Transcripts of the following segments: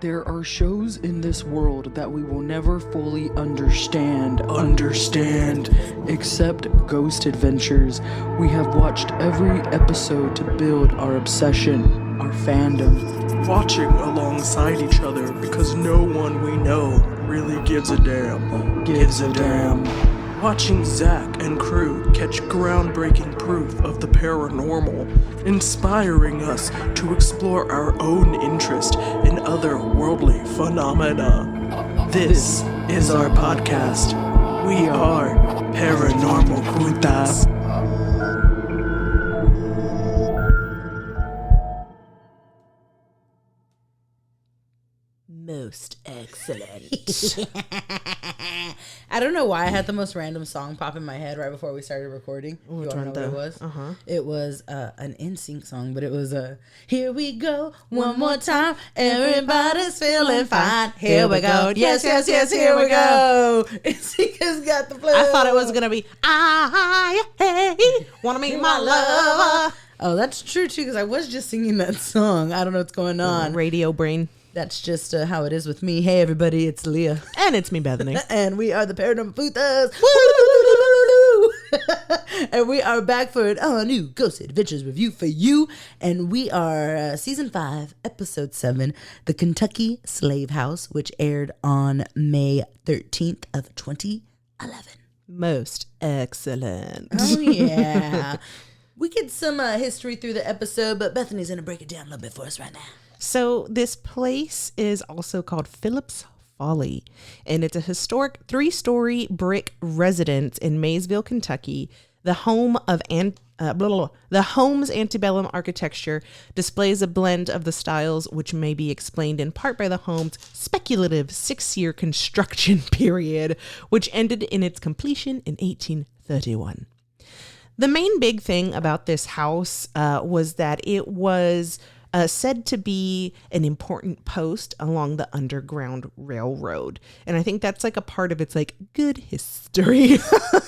There are shows in this world that we will never fully understand, except Ghost Adventures. We have watched every episode to build our obsession, our fandom. Watching alongside each other because no one we know really gives a damn. Watching Zach and crew catch groundbreaking proof of the paranormal, inspiring us to explore our own interest in otherworldly phenomena. This is our podcast. We are Paranormal Putas. Most excellent. I don't know why I had the most random song pop in my head right before we started recording. You want to know what it was? It was an NSYNC song, but it was here we go, one more time, everybody's feeling fine. Here we go, yes, here we go. NSYNC has got the flow. I thought it was going to be, hey, wanna meet my lover. Oh, that's true too, because I was just singing that song. I don't know what's going on. Radio brain. That's just how it is with me. Hey, everybody, it's Leah. And it's me, Bethany. And we are the Paranormal Putas. And we are back for an all-new Ghost Adventures review for you. And we are Season 5, Episode 7, The Kentucky Slave House, which aired on May 13th of 2011. Most excellent. Oh, yeah. We get some history through the episode, but Bethany's going to break it down a little bit for us right now. So this place is also called Phillips Folly, and it's a historic 3-story brick residence in Maysville, Kentucky. The home's antebellum architecture displays a blend of the styles, which may be explained in part by the home's speculative 6-year construction period, which ended in its completion in 1831. The main big thing about this house was that it was said to be an important post along the Underground Railroad. And I think that's like a part of its like good history.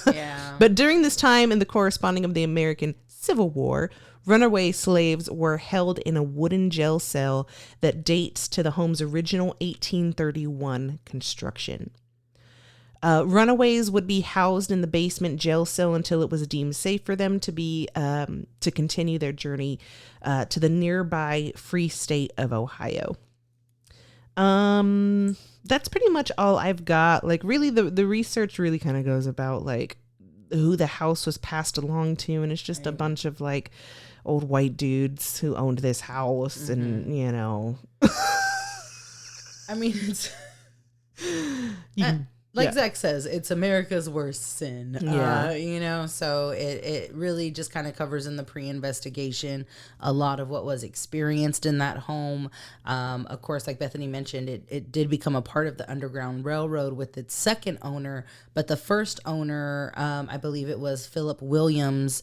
Yeah. But during this time in the corresponding of the American Civil War, runaway slaves were held in a wooden jail cell that dates to the home's original 1831 construction. Runaways would be housed in the basement jail cell until it was deemed safe for them to be to continue their journey to the nearby free state of Ohio. That's pretty much all I've got. Like, really, the research really kind of goes about like who the house was passed along to, and it's just a bunch of like old white dudes who owned this house, and you know. I mean, it's. Like Zach says, it's America's worst sin. Yeah. So it really just kind of covers in the pre-investigation a lot of what was experienced in that home. Of course, like Bethany mentioned, it did become a part of the Underground Railroad with its second owner, but the first owner, I believe it was Philip Williams,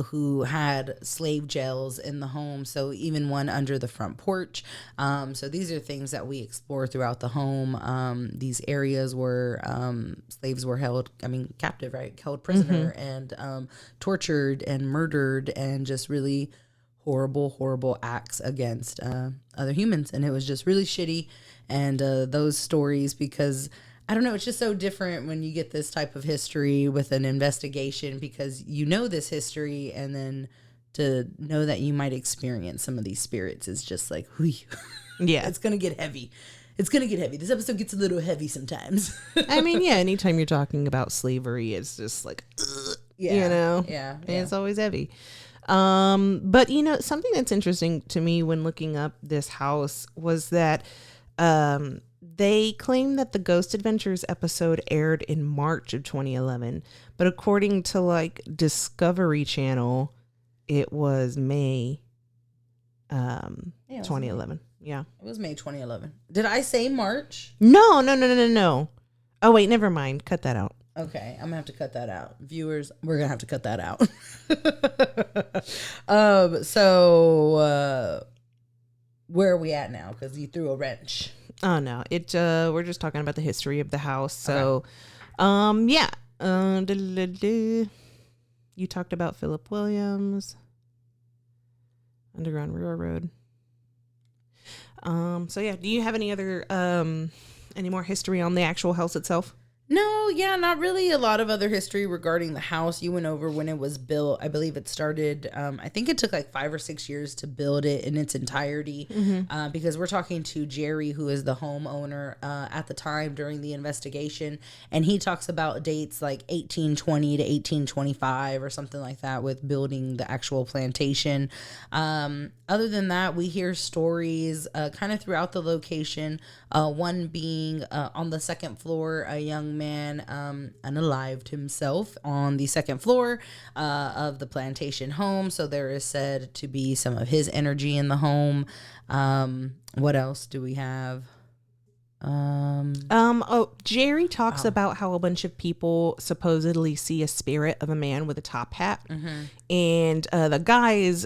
who had slave jails in the home, so even one under the front porch. So these are things that we explore throughout the home. These areas where slaves were held, captive, right? Held prisoner and tortured and murdered, and just really horrible acts against other humans. And it was just really shitty. And those stories, because I don't know, it's just so different when you get this type of history with an investigation, because you know this history, and then to know that you might experience some of these spirits is just like, yeah, it's going to get heavy. It's going to get heavy. This episode gets a little heavy sometimes. I mean, yeah, anytime you're talking about slavery, it's just like, Yeah. It's always heavy. But, something that's interesting to me when looking up this house was that they claim that the Ghost Adventures episode aired in March of 2011. But according to like Discovery Channel, it was May 2011. Yeah. It was May 2011. Did I say March? No. Oh, wait, never mind. Cut that out. Okay, I'm going to have to cut that out. Viewers, we're going to have to cut that out. So where are we at now? Because you threw a wrench. Oh, no. We're just talking about the history of the house. So, Okay. You talked about Philip Williams, Underground Railroad. So yeah, do you have any more history on the actual house itself? No, yeah, not really a lot of other history regarding the house. You went over when it was built. I believe it started, I think it took like 5 or 6 years to build it in its entirety, because we're talking to Jerry, who is the homeowner at the time during the investigation. And he talks about dates like 1820 to 1825 or something like that with building the actual plantation. Other than that, we hear stories kind of throughout the location. One being on the second floor, a young man unalived himself on the second floor of the plantation home. So there is said to be some of his energy in the home. What else do we have? Jerry talks about how a bunch of people supposedly see a spirit of a man with a top hat, and the guys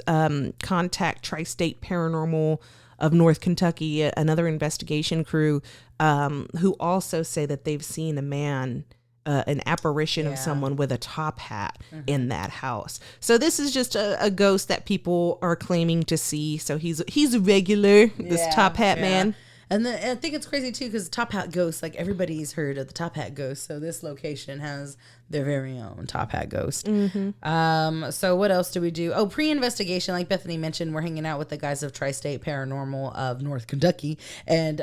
contact Tri-State Paranormal of North Kentucky, another investigation crew, who also say that they've seen a man, an apparition of someone with a top hat in that house. So this is just a ghost that people are claiming to see. So he's a regular, this top hat man. And I think it's crazy too, because Top Hat Ghost, like everybody's heard of the Top Hat Ghost. So this location has their very own Top Hat Ghost. So what else do we do? Oh, pre-investigation, like Bethany mentioned, we're hanging out with the guys of Tri-State Paranormal of North Kentucky, and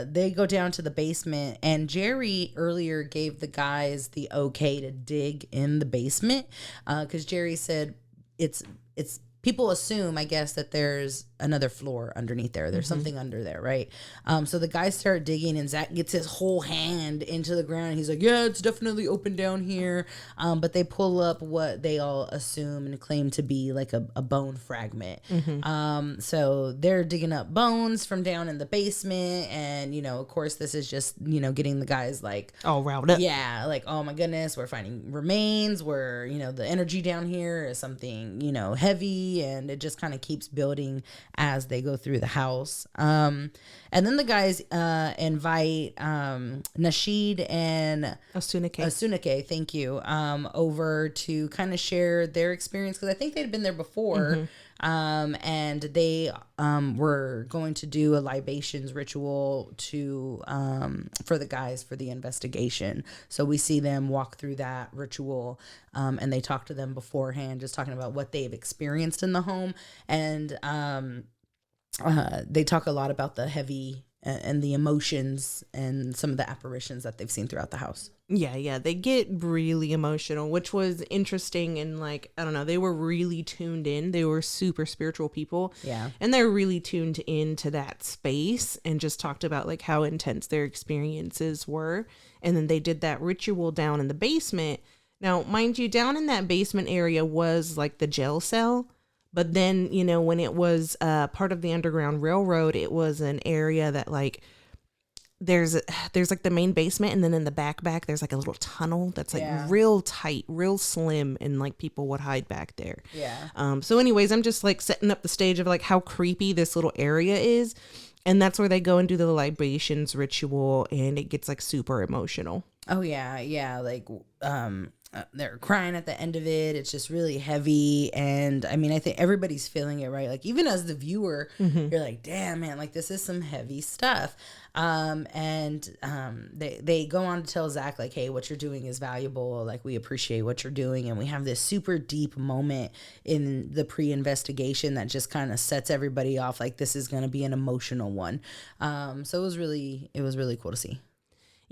they go down to the basement. And Jerry earlier gave the guys the okay to dig in the basement, because Jerry said it's. People assume, I guess, that there's another floor underneath there. There's something under there, right? So the guys start digging, and Zach gets his whole hand into the ground. And he's like, yeah, it's definitely open down here. But they pull up what they all assume and claim to be like a bone fragment. So they're digging up bones from down in the basement. And, of course, this is just, getting the guys like... all riled up. Yeah, like, oh my goodness, we're finding remains. The energy down here is something, heavy. And it just kind of keeps building as they go through the house. And then the guys invite Nasheed and Asunake, thank you, over to kind of share their experience, because I think they'd been there before. And they were going to do a libations ritual for the guys for the investigation. So we see them walk through that ritual, and they talk to them beforehand, just talking about what they've experienced in the home. And they talk a lot about the heavy and the emotions and some of the apparitions that they've seen throughout the house. Yeah, they get really emotional, which was interesting. And like, I don't know, they were really tuned in. They were super spiritual people. Yeah. And they're really tuned into that space, and just talked about like how intense their experiences were. And then they did that ritual down in the basement. Now, mind you, down in that basement area was like the jail cell. But then, when it was part of the Underground Railroad, it was an area that like there's like the main basement, and then in the back there's like a little tunnel that's like real tight, real slim, and like people would hide back there. Yeah. So anyways, I'm just like setting up the stage of like how creepy this little area is. And that's where they go and do the libations ritual, and it gets like super emotional. Oh yeah. Yeah. Like, they're crying at the end of it. It's just really heavy. And I mean, I think everybody's feeling it, right? Like, even as the viewer, you're like, damn, man, like this is some heavy stuff. They go on to tell Zach, like, hey, what you're doing is valuable. Like, we appreciate what you're doing. And we have this super deep moment in the pre-investigation that just kind of sets everybody off. Like, this is going to be an emotional one. So it was really cool to see.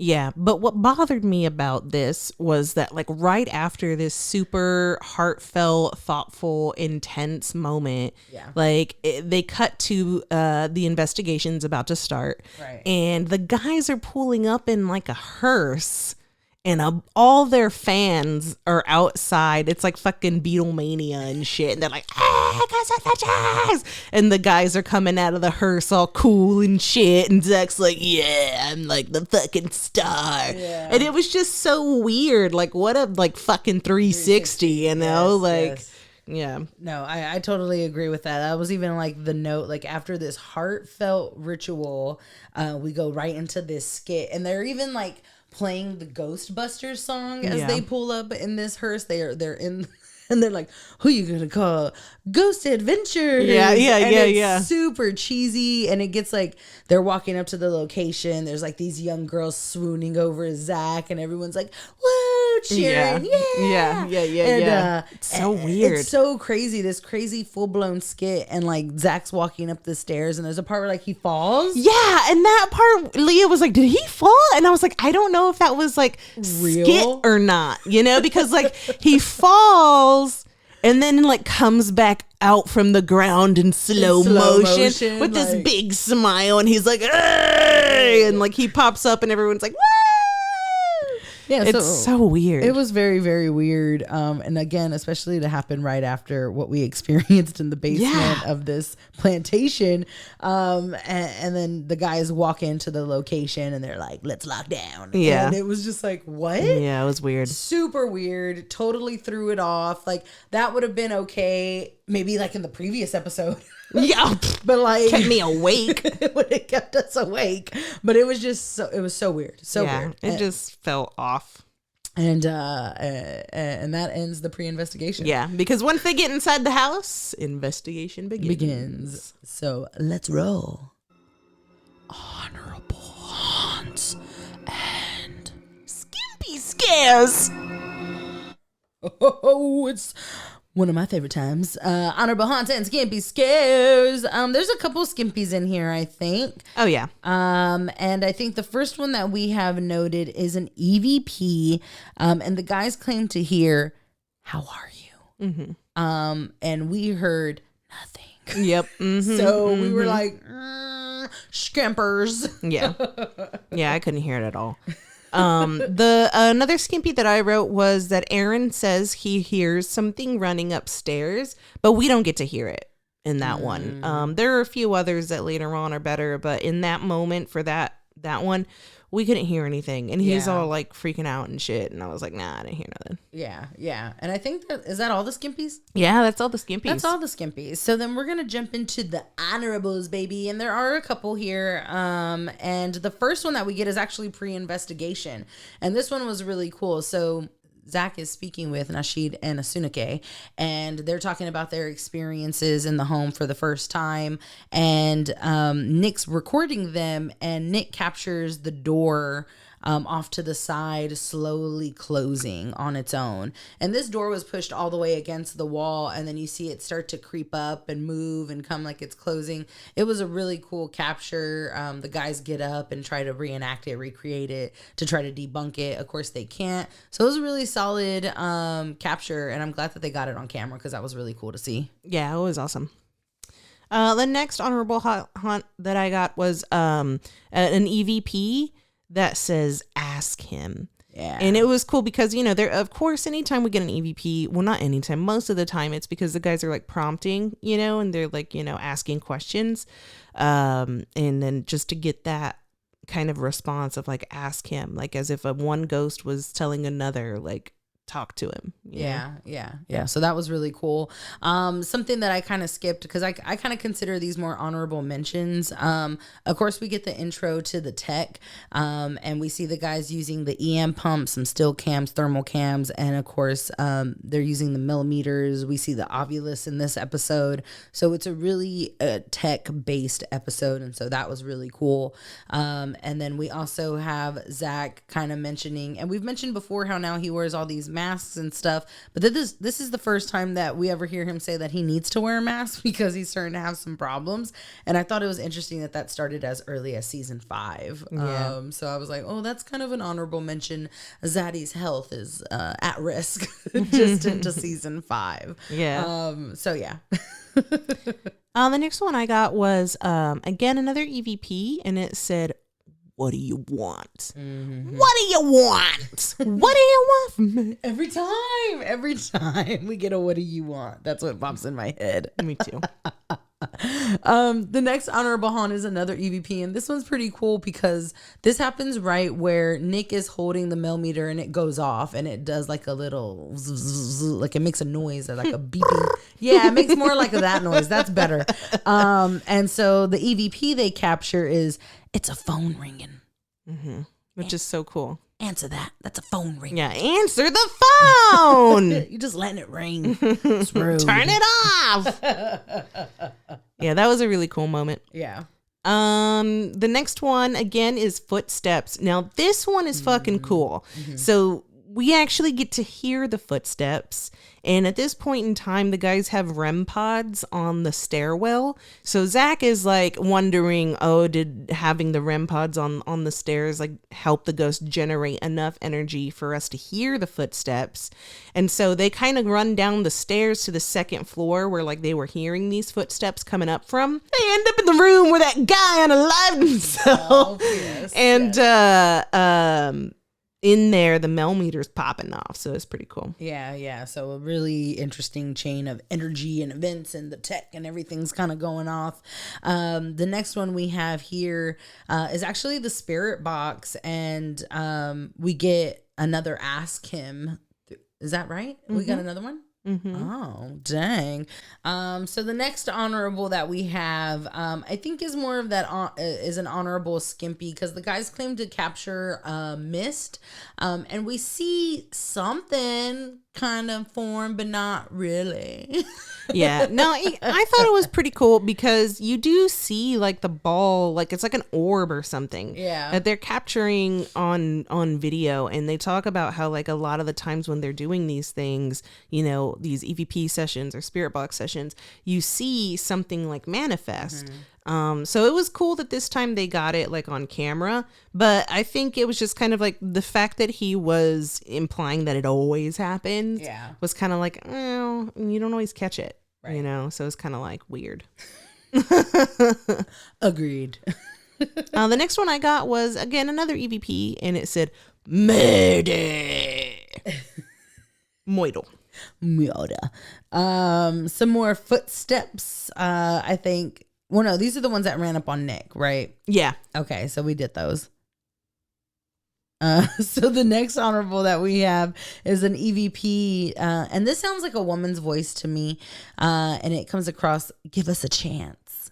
Yeah, but what bothered me about this was that like right after this super heartfelt, thoughtful, intense moment, like they cut to the investigation's about to start, right? And the guys are pulling up in like a hearse, and all their fans are outside. It's like fucking Beatlemania and shit. And they're like, hey, guys at the jazz. And the guys are coming out of the hearse all cool and shit. And Zach's like, yeah, I'm like the fucking star. Yeah. And it was just so weird. Like, what a like fucking 360, you know? Yes, like, yes. Yeah. No, I totally agree with that. That was even like the note, like after this heartfelt ritual, we go right into this skit. And they're even like playing the Ghostbusters song as they pull up in this hearse. They're in And they're like, who you gonna call? Ghost Adventures. Yeah, And it's yeah. super cheesy. And it gets like, they're walking up to the location. There's like these young girls swooning over Zach. And everyone's like, woo, cheering. Yeah. Yeah. It's so weird. It's so crazy. This crazy full-blown skit. And like Zach's walking up the stairs. And there's a part where like he falls. Yeah, and that part, Leah was like, did he fall? And I was like, I don't know if that was like Real? skit or not, because like he falls and then like comes back out from the ground in slow motion with this like, big smile, and he's like, hey! And like he pops up and everyone's like, woo! Yeah, it's so weird. It was very, very weird. And again, especially to happen right after what we experienced in the basement of this plantation. And then the guys walk into the location and they're like, let's lock down. Yeah. And it was just like, what? Yeah, it was weird. Super weird. Totally threw it off. Like that would have been okay. Maybe like in the previous episode. Yeah, but like kept me awake. It would have kept us awake. But it was just it was so weird. So weird. It just fell off. And that ends the pre-investigation. Yeah, because once they get inside the house, investigation begins. So let's roll. Honorable haunts and Skimpy scares. oh, it's one of my favorite times. Honorable haunts and skimpy scares. There's a couple skimpies in here, I think. Oh yeah. And I think the first one that we have noted is an EVP. And the guys claim to hear, "How are you?" Mm-hmm. And we heard nothing. Yep. Mm-hmm, So we were like, scampers. Yeah. Yeah, I couldn't hear it at all. The another skimpy that I wrote was that Aaron says he hears something running upstairs, but we don't get to hear it in that one. There are a few others that later on are better, but in that moment for that one, we couldn't hear anything. And he's all like freaking out and shit. And I was like, nah, I didn't hear nothing. Yeah. And I think is that all the skimpies? Yeah, that's all the skimpies. That's all the skimpies. So then we're going to jump into the honorables, baby. And there are a couple here. And the first one that we get is actually pre-investigation. And this one was really cool. So Zach is speaking with Nasheed and Asunake, and they're talking about their experiences in the home for the first time. And Nick's recording them, and Nick captures the door off to the side, slowly closing on its own. And this door was pushed all the way against the wall, and then you see it start to creep up and move and come like it's closing. It was a really cool capture. The guys get up and try to reenact it, recreate it to try to debunk it. Of course, they can't. So it was a really solid capture, and I'm glad that they got it on camera because that was really cool to see. Yeah, it was awesome. The next honorable haunt that I got was an EVP that says ask him. Yeah. And it was cool because, there, of course, anytime we get an EVP, well, not anytime, most of the time it's because the guys are like prompting, and they're like, asking questions. And then just to get that kind of response of like, ask him, like as if one ghost was telling another, like, talk to him. Yeah. So that was really cool. Something that I kind of skipped because I kind of consider these more honorable mentions. Of course, we get the intro to the tech, and we see the guys using the EM pumps, some still cams, thermal cams, and of course, they're using the millimeters. We see the Ovulus in this episode, so it's a really tech-based episode, and so that was really cool. And then we also have Zach kind of mentioning, and we've mentioned before how now he wears all these masks and stuff, but this is the first time that we ever hear him say that he needs to wear a mask because he's starting to have some problems. And I thought it was interesting that started as early as season 5. So I was like, oh, that's kind of an honorable mention. Zaddy's health is at risk just into season 5. So yeah. The next one I got was again another EVP, and it said, "What do you want? Mm-hmm. What do you want? What do you want from me?" Every time we get a "what do you want?" That's what pops in my head. Me too. The next honorable haunt is another EVP, and this one's pretty cool because this happens right where Nick is holding the millimeter and it goes off and it does like a little like it makes a noise like a beeping. Yeah, it makes more like that noise. That's better. And so the EVP they capture is it's a phone ringing. Mm-hmm. which is so cool. Answer that. That's a phone ring. Yeah, answer the phone. You're just letting it ring. It's rude. Turn it off. Yeah, that was a really cool moment. Yeah. The next one again is footsteps. Now this one is fucking cool. So we actually get to hear the footsteps, and at this point in time, the guys have REM pods on the stairwell. So Zach is like wondering, did having the REM pods on the stairs like help the ghost generate enough energy for us to hear the footsteps? And so they kind of run down the stairs to the second floor where like they were hearing these footsteps coming up from. They end up in the room where that guy unalived himself. Yes, And in there, the Mel meter's popping off, so it's pretty cool. Yeah. So a really interesting chain of energy and events, and the tech and everything's kind of going off. The next one we have here is actually the spirit box, and we get another ask him. Is that right? We got another one? Oh, dang. So the next honorable that we have, I think is more of that, is an honorable Skimpy, because the guys claim to capture mist, and we see something kind of form, but not really. Yeah, no, I thought it was pretty cool because you do see like the ball, like it's like an orb or something. Yeah. That they're capturing on video, and they talk about how like a lot of the times when they're doing these things, you know, these EVP sessions or spirit box sessions, you see something like manifest. So it was cool that this time they got it like on camera, but I think it was just kind of like the fact that he was implying that it always happens was kind of like, oh, you don't always catch it, you know? So it's kind of like weird. Agreed. The next one I got was again, another EVP, and it said, Mayday. Moidal. Some more footsteps, I think. Well, no, these are the ones that ran up on Nick, right? Yeah. Okay, so we did those. So the next honorable that we have is an EVP, and this sounds like a woman's voice to me, and it comes across, give us a chance.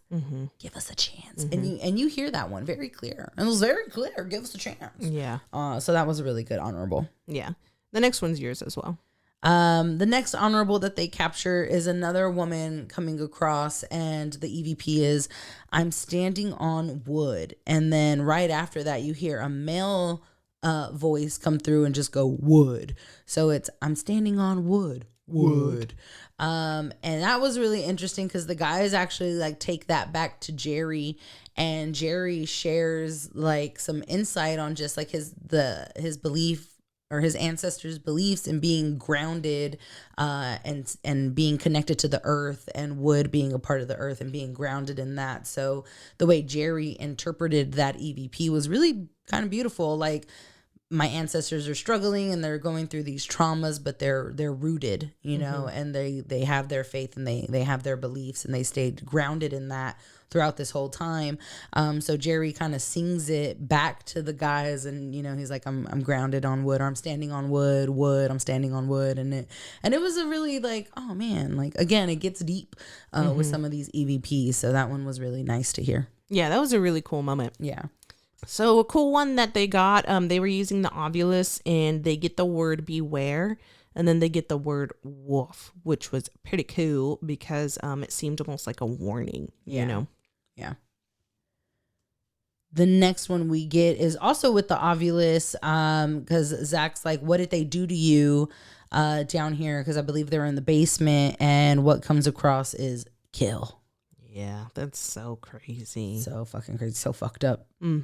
Give us a chance. And you hear that one very clear. And it was very clear, give us a chance. Yeah. So that was a really good honorable. Yeah. The next one's yours as well. The next honorable that they capture is another woman coming across, and the EVP is, I'm standing on wood. And then right after that, you hear a male voice come through and just go, wood. So it's, I'm standing on wood. And that was really interesting because the guys actually like take that back to Jerry, and Jerry shares like some insight on just like his belief, or his ancestors' beliefs in being grounded, and being connected to the earth, and wood being a part of the earth and being grounded in that. So the way Jerry interpreted that EVP was really kind of beautiful. Like, my ancestors are struggling and they're going through these traumas, but they're rooted, you know, and they have their faith, and they have their beliefs, and they stayed grounded in that throughout this whole time. So Jerry kind of sings it back to the guys, and you know, he's like, I'm grounded on wood, or I'm standing on wood, I'm standing on wood. And it was a really like, oh man, like again, it gets deep with some of these EVPs. So that one was really nice to hear. Yeah, that was a really cool moment. Yeah. So a cool one that they got, they were using the Ovilus, and they get the word beware, and then they get the word wolf, which was pretty cool because it seemed almost like a warning, you know? Yeah. The next one we get is also with the Ovilus, because Zach's like, what did they do to you down here? Because I believe they're in the basement, and what comes across is kill. Yeah, that's so crazy. So fucking crazy. So fucked up. I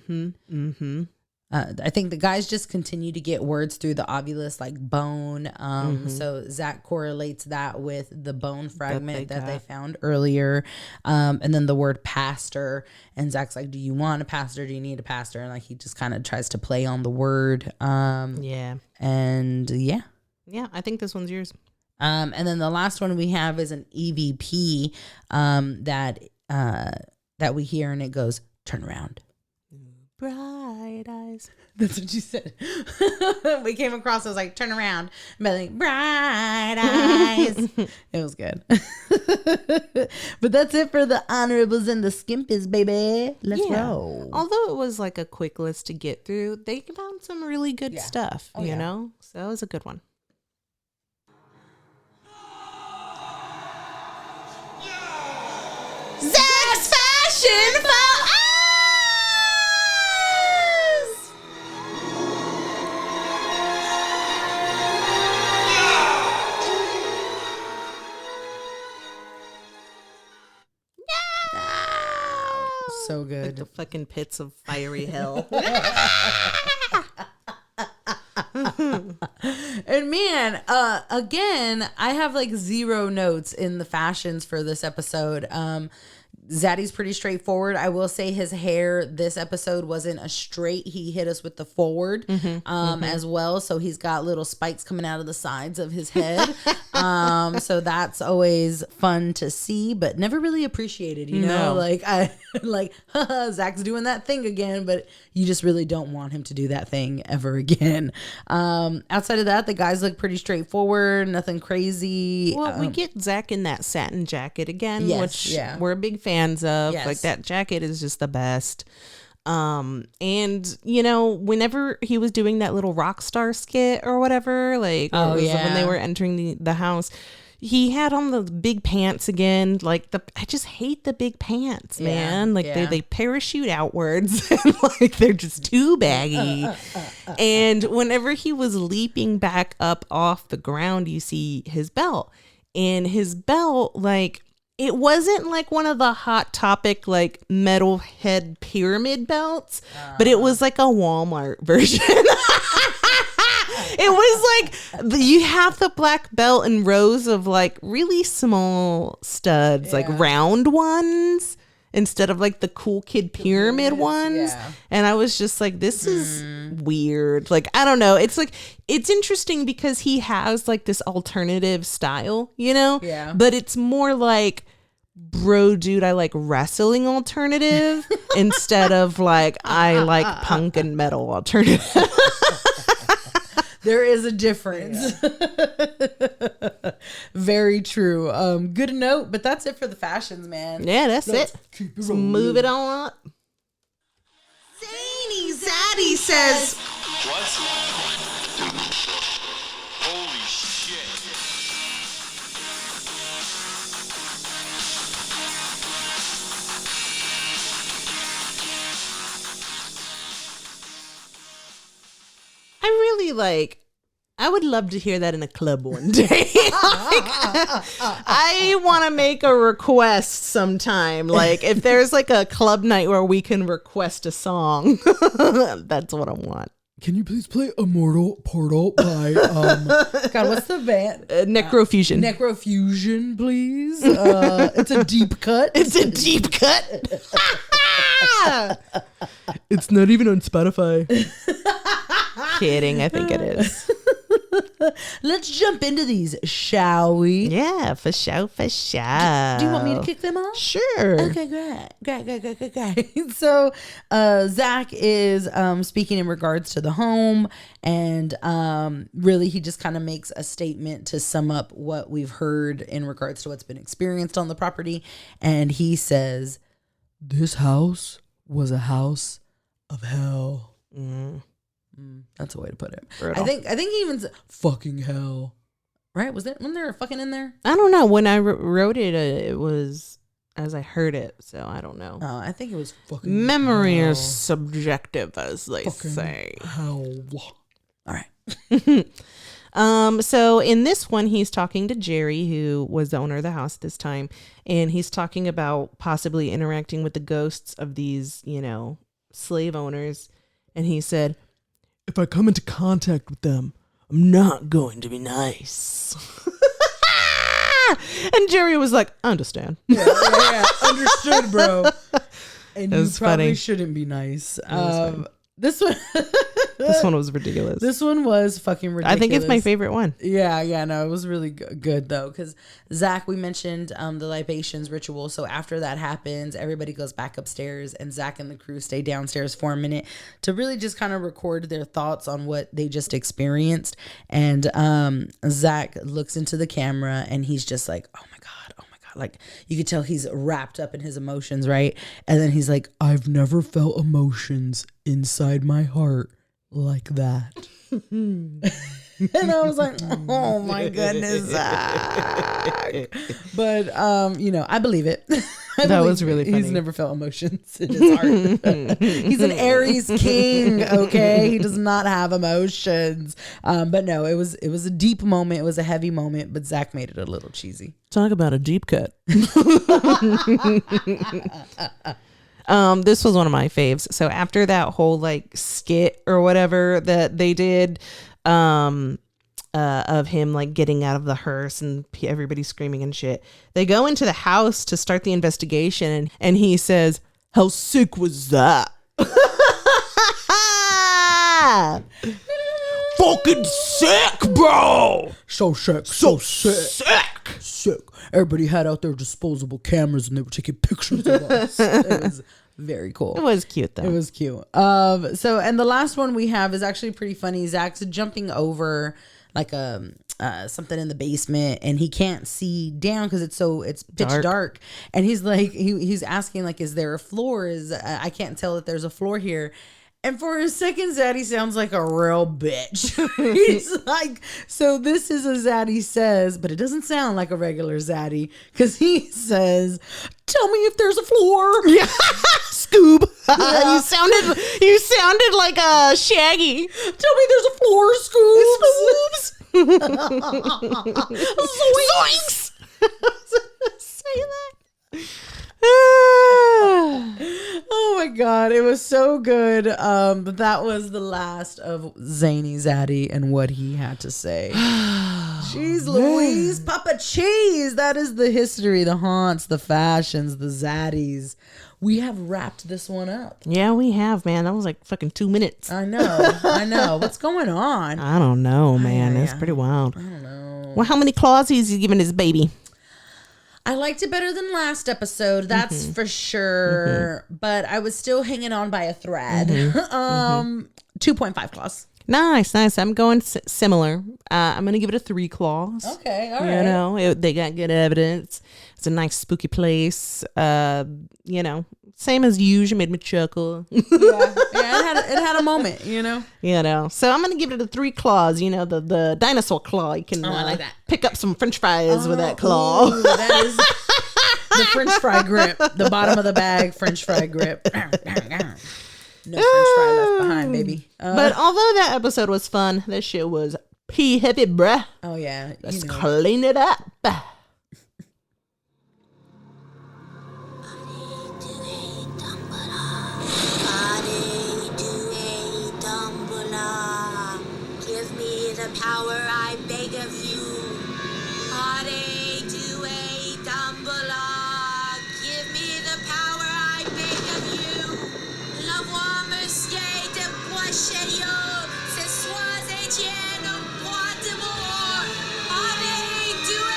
think the guys just continue to get words through the Ovilus, like bone. So Zach correlates that with the bone fragment that they found earlier. And then the word pastor. And Zach's like, do you want a pastor? Do you need a pastor? And like, he just kind of tries to play on the word. Yeah. And yeah. Yeah, I think this one's yours. And then the last one we have is an EVP that we hear, and it goes, turn around. Bright eyes. That's what you said. We came across, I was like, turn around. But like, bright eyes. It was good. But that's it for the honorables and the skimpies, baby. Let's roll. Although it was like a quick list to get through, they found some really good stuff, you know? So that was a good one. Zach's fashion for us! So Like good. the fucking pits of fiery hell. And man, again, I have like 0 notes in the fashions for this episode. Zaddy's pretty straightforward. I will say his hair this episode wasn't a straight. He hit us with the forward as well. So he's got little spikes coming out of the sides of his head. So that's always fun to see, but never really appreciated, you know? No. Like I like Zach's doing that thing again, but you just really don't want him to do that thing ever again. Outside of that, the guys look pretty straightforward, nothing crazy. Well, we get Zach in that satin jacket again, Yes, which yeah. we're big fans of. Yes. Like that jacket is just the best. And you know, whenever he was doing that little rock star skit or whatever, like Oh, it was yeah. when they were entering the house, he had on the big pants again. Like I just hate the big pants, man. Like yeah. they parachute outwards and like they're just too baggy. And whenever he was leaping back up off the ground, you see his belt. And his belt, like, it wasn't like one of the Hot Topic like metalhead pyramid belts, but it was like a Walmart version. It was like you have the black belt and rows of like really small studs, like round ones, instead of like the cool kid pyramid ones. yeah. And I was just like, this is weird. Like, I don't know. It's like, it's interesting because he has like this alternative style, you know? Yeah. But it's more like, bro, dude, I like wrestling alternative instead of like, I like punk and metal alternative. There is a difference. Very true. Good note, but that's it for the fashions, man. Yeah, that's it. Keep Let's move it on up. Zany Zaddy says, What? Holy shit. I really like, I would love to hear that in a club one day. I want to make a request sometime. Like if there's like a club night where we can request a song, that's what I want. Can you please play Immortal Portal by God, what's the band? Necrofusion. Necrofusion, please. It's a deep cut. It's a deep cut. It's not even on Spotify. Kidding. I think it is. Let's jump into these, shall we? Yeah, for sure, for sure. Do you want me to kick them off? Sure. Okay, great. So, Zach is speaking in regards to the home, and really, he just kind of makes a statement to sum up what we've heard in regards to what's been experienced on the property. And he says, This house was a house of hell. that's a way to put it. Brutal. I think he even Fucking hell. right. Wasn't there a fucking in there? I don't know. When I wrote it, it was as I heard it. So I don't know. I think it was fucking Memory hell. is subjective, as they Fucking say. hell. all right. So in this one, he's talking to Jerry, who was the owner of the house this time, and he's talking about possibly interacting with the ghosts of these, you know, slave owners. And he said, If I come into contact with them, I'm not going to be nice. and Jerry was like, I understand. Yeah, understood, bro. And It you was probably funny. shouldn't be nice. was This one, This one was ridiculous. this one was fucking ridiculous. I think it's my favorite one. Yeah, no, it was really good though, because Zach, we mentioned the libations ritual. So after that happens, everybody goes back upstairs, and Zach and the crew stay downstairs for a minute to really just kind of record their thoughts on what they just experienced. And Zach looks into the camera, and he's just like, "Oh my god, like you could tell he's wrapped up in his emotions, right? And then he's like, I've never felt emotions inside my heart like that. And I was like, oh my goodness, Zach. But I believe it. That was really funny. He's never felt emotions in his heart. He's an Aries king, okay? He does not have emotions. But no, it was a deep moment. It was a heavy moment, but Zach made it a little cheesy. Talk about a deep cut. This was one of my faves. So after that whole like skit or whatever that they did, of him like getting out of the hearse and everybody screaming and shit, they go into the house to start the investigation, and he says, how sick was that? Fucking sick, bro. So sick. Sick. Everybody had out their disposable cameras and they were taking pictures of us. It was very cool. It was cute though. It was cute. So, and the last one we have is actually pretty funny. Zach's jumping over like something in the basement, and he can't see down because it's pitch dark. And he's like, he's asking like, is there a floor? I can't tell that there's a floor here. And for a second, Zaddy sounds like a real bitch. He's like, so this is a Zaddy says, but it doesn't sound like a regular Zaddy, because he says, tell me if there's a floor. Yeah. Scoob. Yeah. You sounded like a Shaggy. Tell me there's a floor, Scoobs. Zoinks. Say that. Oh my god, it was so good. But that was the last of Zany Zaddy and what he had to say. Jeez Louise, Papa Cheese. That is the history, the haunts, the fashions, the Zaddies. We have wrapped this one up. Yeah, we have, man. That was like fucking 2 minutes. I know. What's going on? I don't know, man. It's pretty wild. I don't know. Well, how many claws is he giving his baby? I liked it better than last episode, that's for sure. But I was still hanging on by a thread. 2.5 claws. Nice. I'm going similar. I'm going to give it a 3 claws. Okay, all right. You know, they got good evidence. It's a nice spooky place. Same as usual, made me chuckle. Yeah, it had a moment, you know. So I'm going to give it a 3 claws. You know, the dinosaur claw. You can I like that. Pick up some French fries with that claw. Ooh, that is the French fry grip, the bottom of the bag French fry grip. No French fry left behind, baby. But although that episode was fun, that shit was pee heavy, bruh. Oh yeah, Let's clean it up. Give me the power, I beg of you. Hare to a Dumbledore. Give me the power, I beg of you. L'avoir monsieur de Boischelio. Ce soir Etienne au bois de mort. Hare to a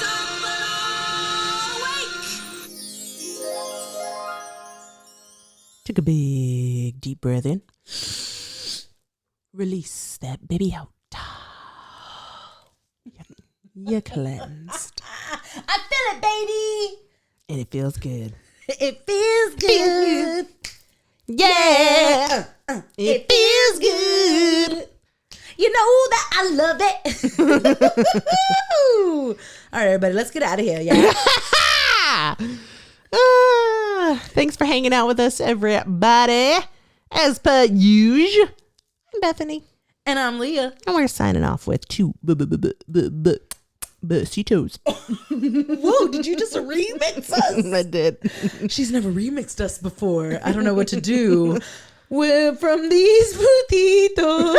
Dumbledore. Wake! Take a big deep breath in. Release that baby out. You're cleansed. I feel it, baby. And it feels good. It feels good. Yeah. It feels good. You know that I love it. All right, everybody, let's get out of here. Yeah. Thanks for hanging out with us, everybody. As per usual, I'm Bethany. And I'm Leah. And we're signing off with 2 besitos. Whoa, did you just remix us? I did. She's never remixed us before. I don't know what to do. We're from these putitos.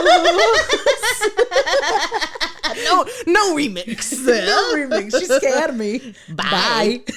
No remix. No remix. She scared me. Bye. Bye.